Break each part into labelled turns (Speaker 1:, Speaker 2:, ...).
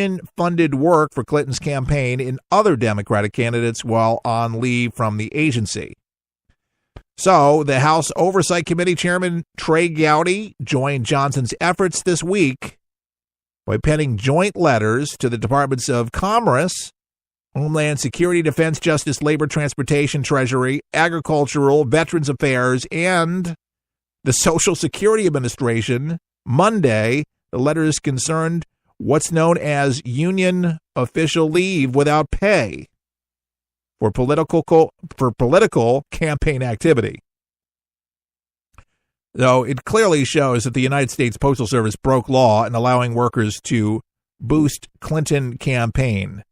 Speaker 1: union-funded work for Clinton's campaign and other Democratic candidates while on leave from the agency. So the House Oversight Committee Chairman Trey Gowdy joined Johnson's efforts this week by penning joint letters to the Departments of Commerce, Homeland Security, Defense, Justice, Labor, Transportation, Treasury, Agricultural, Veterans Affairs, and the Social Security Administration. Monday, the letters concerned what's known as union official leave without pay for political campaign activity. Though it clearly shows that the United States Postal Service broke law in allowing workers to boost Clinton campaign.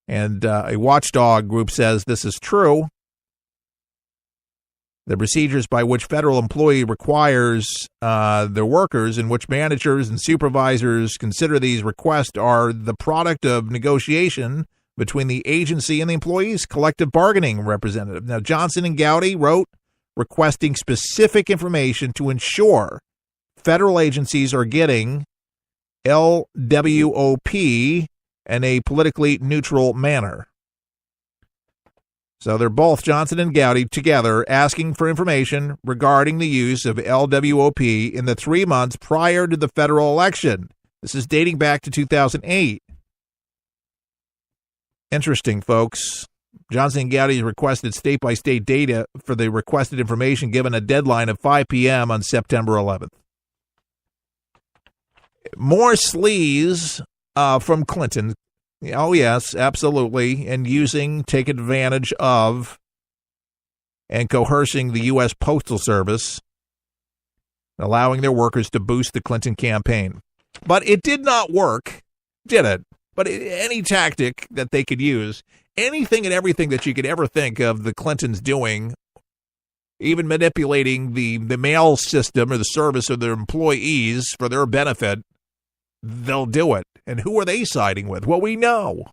Speaker 1: And a watchdog group says this is true. The procedures by which federal employee requires their workers, in which managers and supervisors consider these requests, are the product of negotiation between the agency and the employee's collective bargaining representative. Now, Johnson and Gowdy wrote requesting specific information to ensure federal agencies are getting LWOP in a politically neutral manner. So they're both, Johnson and Gowdy, together asking for information regarding the use of LWOP in the 3 months prior to the federal election. This is dating back to 2008. Interesting, folks. Johnson and Gowdy requested state-by-state data for the requested information given a deadline of 5 p.m. on September 11th. More sleaze from Clinton. Oh, yes, absolutely. And take advantage of, and coercing the U.S. Postal Service, allowing their workers to boost the Clinton campaign. But it did not work, did it? But any tactic that they could use, anything and everything that you could ever think of the Clintons doing, even manipulating the mail system or the service of their employees for their benefit, they'll do it. And who are they siding with? Well, we know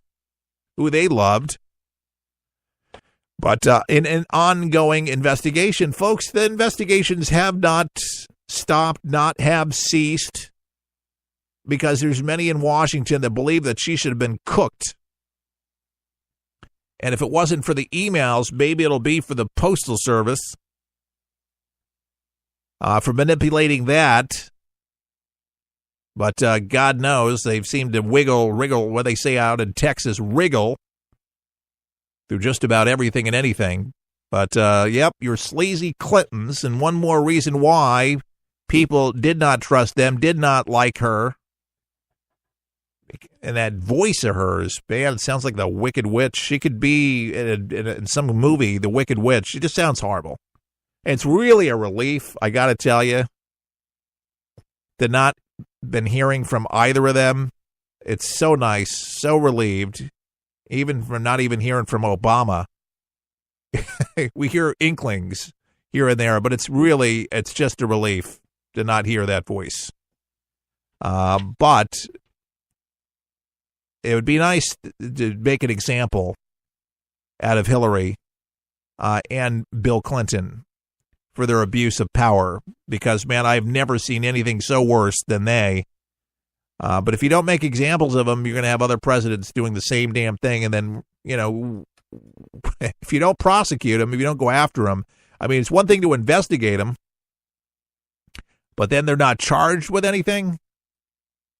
Speaker 1: who they loved. But in an ongoing investigation, folks, the investigations have not stopped, not have ceased, because there's many in Washington that believe that she should have been cooked. And if it wasn't for the emails, maybe it'll be for the Postal Service for manipulating that. But God knows they've seemed to wriggle, what they say out in Texas, wriggle through just about everything and anything. But, yep, your sleazy Clintons, and one more reason why people did not trust them, did not like her. And that voice of hers, man, it sounds like the Wicked Witch. She could be in some movie, the Wicked Witch. She just sounds horrible. And it's really a relief, I got to tell you, to not been hearing from either of them. It's so nice, so relieved, even from not even hearing from Obama. We hear inklings here and there, but it's just a relief to not hear that voice. But it would be nice to make an example out of Hillary and Bill Clinton for their abuse of power, because, man, I've never seen anything so worse than they. But if you don't make examples of them, you're going to have other presidents doing the same damn thing. And then, if you don't prosecute them, if you don't go after them, I mean, it's one thing to investigate them, but then they're not charged with anything.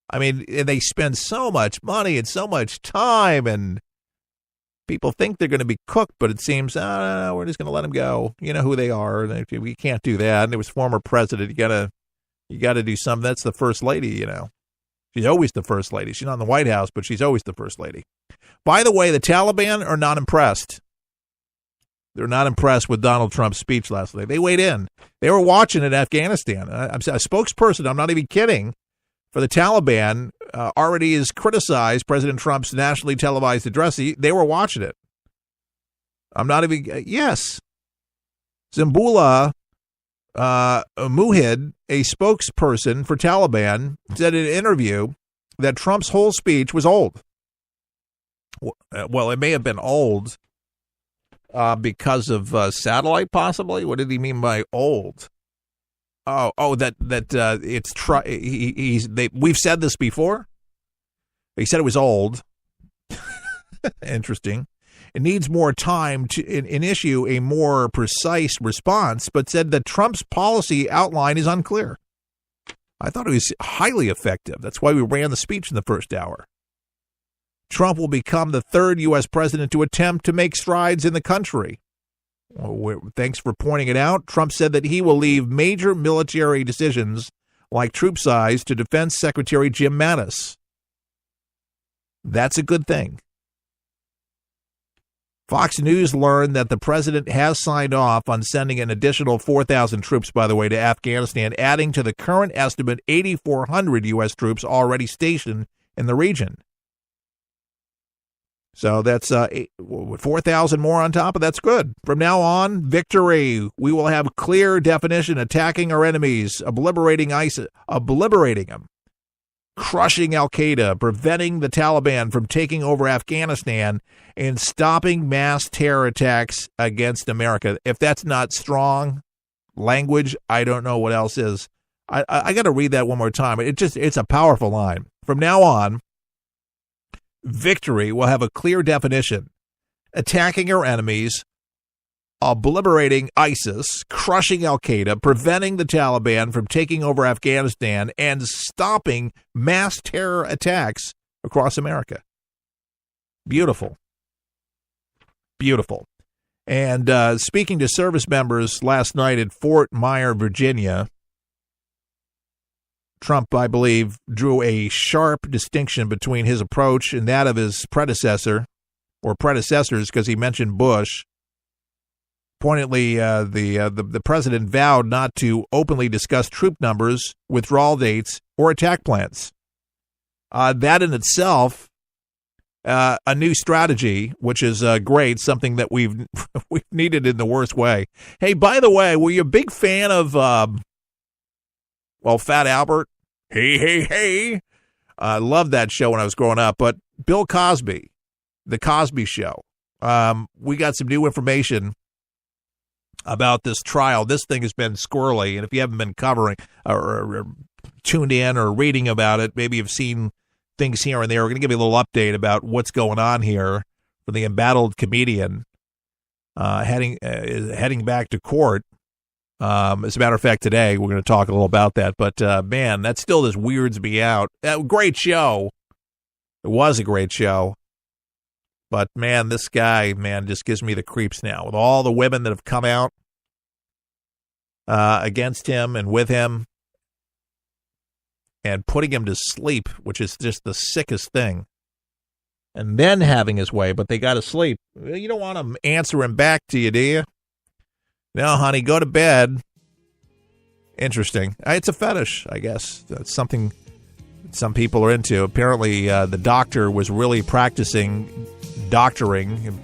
Speaker 1: I mean, they spend so much money and so much time, and people think they're going to be cooked, but it seems, no, we're just going to let them go. You know who they are. We can't do that. And it was former president. You got to do something. That's the first lady, She's always the first lady. She's not in the White House, but she's always the first lady. By the way, the Taliban are not impressed. They're not impressed with Donald Trump's speech last night. They weighed in. They were watching in Afghanistan. A spokesperson, I'm not even kidding, for the Taliban already has criticized President Trump's nationally televised address. They were watching it. I'm not even, yes. Zimbullah Mujahid, a spokesperson for Taliban, said in an interview that Trump's whole speech was old. Well, it may have been old because of satellite, possibly. What did he mean by old? We've said this before. He said it was old. Interesting. It needs more time to issue a more precise response, but said that Trump's policy outline is unclear. I thought it was highly effective. That's why we ran the speech in the first hour. Trump will become the third U.S. president to attempt to make strides in the country. Well, thanks for pointing it out. Trump said that he will leave major military decisions like troop size to Defense Secretary Jim Mattis. That's a good thing. Fox News learned that the president has signed off on sending an additional 4,000 troops, by the way, to Afghanistan, adding to the current estimate 8,400 U.S. troops already stationed in the region. So that's 4,000 more on top of that's good. From now on, victory. We will have clear definition, attacking our enemies, obliterating ISIS, obliterating them, crushing al-Qaeda, preventing the Taliban from taking over Afghanistan, and stopping mass terror attacks against America. If that's not strong language, I don't know what else is. I got to read that one more time. It's a powerful line. From now on, victory will have a clear definition, attacking our enemies, obliterating ISIS, crushing al-Qaeda, preventing the Taliban from taking over Afghanistan, and stopping mass terror attacks across America. Beautiful. Beautiful. And speaking to service members last night at Fort Myer, Virginia, Trump, I believe, drew a sharp distinction between his approach and that of his predecessor, or predecessors, because he mentioned Bush. Pointedly, the president vowed not to openly discuss troop numbers, withdrawal dates, or attack plans. That in itself, a new strategy, which is great, something that we've needed in the worst way. Hey, by the way, were you a big fan of, Fat Albert? Hey. I loved that show when I was growing up. But Bill Cosby, The Cosby Show, we got some new information about this trial. This thing has been squirrely, and if you haven't been covering or tuned in or reading about it, maybe you've seen things here and there. We're going to give you a little update about what's going on here for the embattled comedian heading back to court. As a matter of fact, today we're going to talk a little about that. But, man, that still just weirds me out. Great show. It was a great show. But, man, this guy, just gives me the creeps now. With all the women that have come out against him and with him and putting him to sleep, which is just the sickest thing. And then having his way, but they got to sleep. You don't want to answer him back to you, do you? No, honey, go to bed. Interesting. It's a fetish, I guess. That's something some people are into. Apparently, the doctor was really practicing doctoring,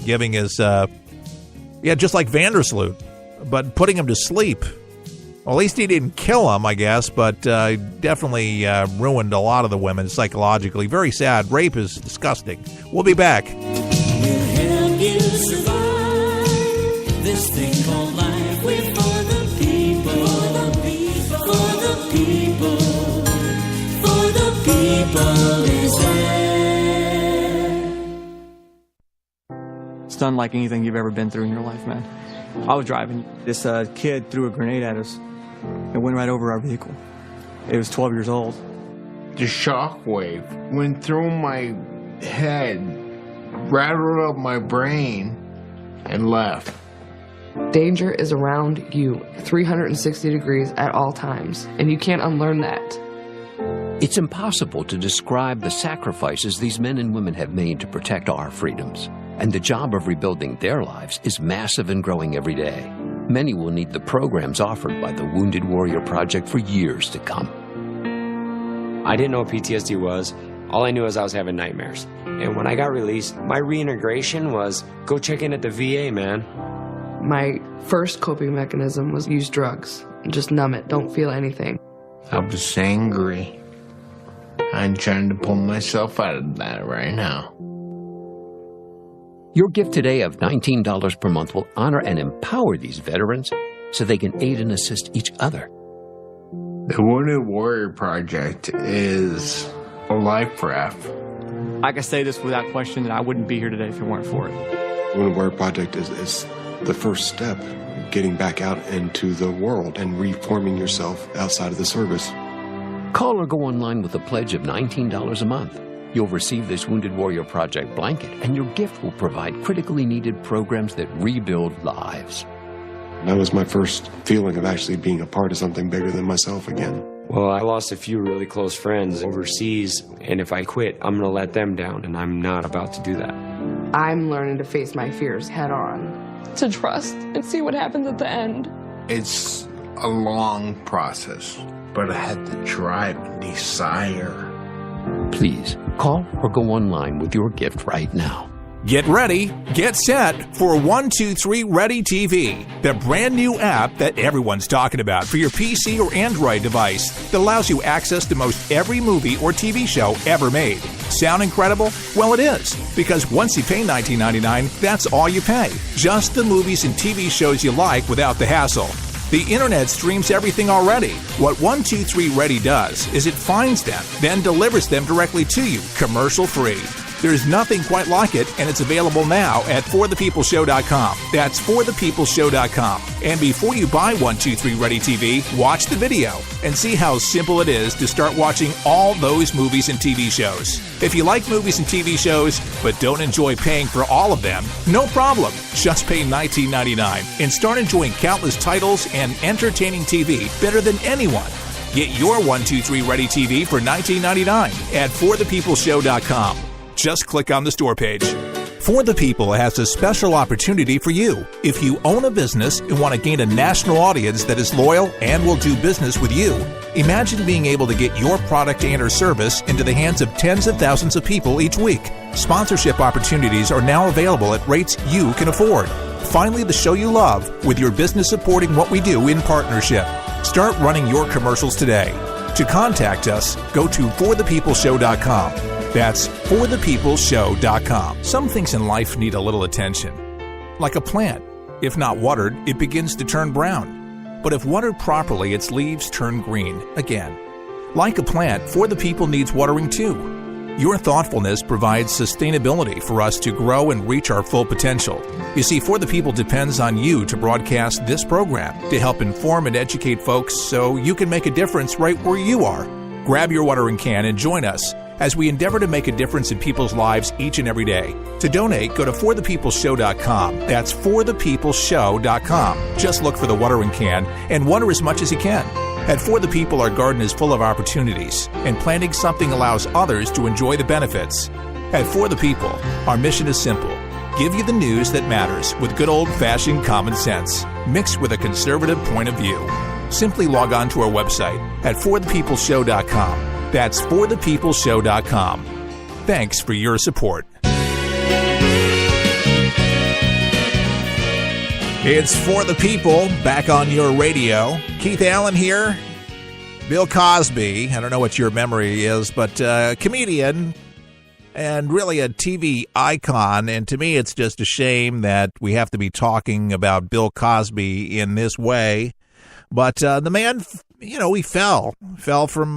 Speaker 1: giving his, just like Vandersloot, but putting him to sleep. Well, at least he didn't kill him, I guess, but definitely ruined a lot of the women psychologically. Very sad. Rape is disgusting. We'll be back.
Speaker 2: We'll help you survive this thing called life. We're for the people, for the people, for the people, for the people is there.
Speaker 3: It's unlike anything you've ever been through in your life, man. I was driving. This kid threw a grenade at us. It went right over our vehicle. It was 12 years old.
Speaker 4: The shockwave went through my head, rattled up my brain, and left.
Speaker 5: Danger is around you 360 degrees at all times, and you can't unlearn that.
Speaker 6: It's impossible to describe the sacrifices these men and women have made to protect our freedoms. And the job of rebuilding their lives is massive and growing every day. Many will need the programs offered by the Wounded Warrior Project for years to come.
Speaker 7: I didn't know what PTSD was. All I knew was I was having nightmares. And when I got released, my reintegration was go check in at the VA, man.
Speaker 5: My first coping mechanism was use drugs. Just numb it, don't feel anything.
Speaker 4: I was angry. I'm trying to pull myself out of that right now.
Speaker 6: Your gift today of $19 per month will honor and empower these veterans so they can aid and assist each other.
Speaker 4: The Wounded Warrior Project is a life raft.
Speaker 3: I can say this without question that I wouldn't be here today if it weren't for it.
Speaker 8: Women Wear Project is the first step, getting back out into the world and reforming yourself outside of the service.
Speaker 6: Call or go online with a pledge of $19 a month. You'll receive this Wounded Warrior Project blanket, and your gift will provide critically needed programs that rebuild lives.
Speaker 8: That was my first feeling of actually being a part of something bigger than myself again.
Speaker 7: Well, I lost a few really close friends overseas, and if I quit, I'm going to let them down, and I'm not about to do that.
Speaker 5: I'm learning to face my fears head on, to trust and see what happens at the end.
Speaker 4: It's a long process, but I had the drive and desire.
Speaker 6: Please, call or go online with your gift right now.
Speaker 1: Get ready, get set for 123 Ready TV, the brand new app that everyone's talking about for your PC or Android device that allows you access to most every movie or TV show ever made. Sound incredible? Well, it is, because once you pay $19.99, that's all you pay. Just the movies and TV shows you like without the hassle. The internet streams everything already. What 123 Ready does is it finds them, then delivers them directly to you, commercial-free. There's nothing quite like it, and it's available now at forthepeopleshow.com. That's forthepeopleshow.com. And before you buy 123 Ready TV, watch the video and see how simple it is to start watching all those movies and TV shows. If you like movies and TV shows but don't enjoy paying for all of them, no problem. Just pay $19.99 and start enjoying countless titles and entertaining TV better than anyone. Get your 123 Ready TV for $19.99 at forthepeopleshow.com. Just click on the store page. For the People has a special opportunity for you. If you own a business and want to gain a national audience that is loyal and will do business with you, imagine being able to get your product and or service into the hands of tens of thousands of people each week. Sponsorship opportunities are now available at rates you can afford. Finally, the show you love with your business supporting what we do in partnership. Start running your commercials today. To contact us, go to forthepeopleshow.com. That's forthepeopleshow.com. Some things in life need a little attention. Like a plant. If not watered, it begins to turn brown. But if watered properly, its leaves turn green again. Like a plant, For the People needs watering too. Your thoughtfulness provides sustainability for us to grow and reach our full potential. You see, For the People depends on you to broadcast this program to help inform and educate folks so you can make a difference right where you are. Grab your watering can and join us as we endeavor to make a difference in people's lives each and every day. To donate, go to forthepeopleshow.com. That's forthepeopleshow.com. Just look for the watering can and water as much as you can. At For the People, our garden is full of opportunities, and planting something allows others to enjoy the benefits. At For the People, our mission is simple. Give you the news that matters with good old-fashioned common sense, mixed with a conservative point of view. Simply log on to our website at forthepeopleshow.com. That's forthepeopleshow.com. Thanks for your support. It's For the People, back on your radio. Keith Allen here. Bill Cosby, I don't know what your memory is, but comedian and really a TV icon. And to me, it's just a shame that we have to be talking about Bill Cosby in this way. But the man, he fell from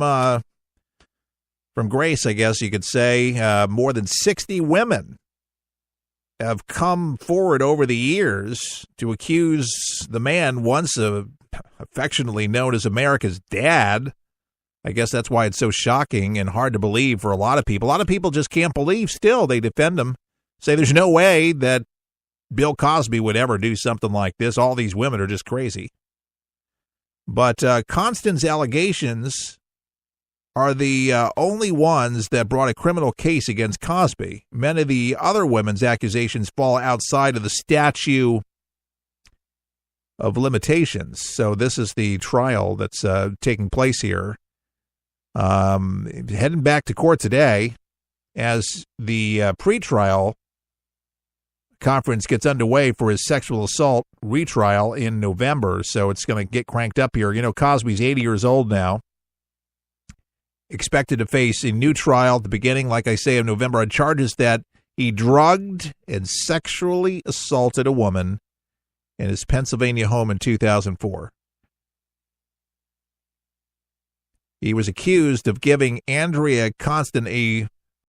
Speaker 1: grace, I guess you could say. More than 60 women have come forward over the years to accuse the man once affectionately known as America's dad. I guess that's why it's so shocking and hard to believe for a lot of people. A lot of people just can't believe still. They defend him, say there's no way that Bill Cosby would ever do something like this. All these women are just crazy. But Constance allegations are the only ones that brought a criminal case against Cosby. Many of the other women's accusations fall outside of the statute of limitations. So this is the trial that's taking place here. Heading back to court today as the pretrial conference gets underway for his sexual assault retrial in November. So it's going to get cranked up here. Cosby's 80 years old now. Expected to face a new trial at the beginning, like I say, of November on charges that he drugged and sexually assaulted a woman in his Pennsylvania home in 2004. He was accused of giving Andrea Constant a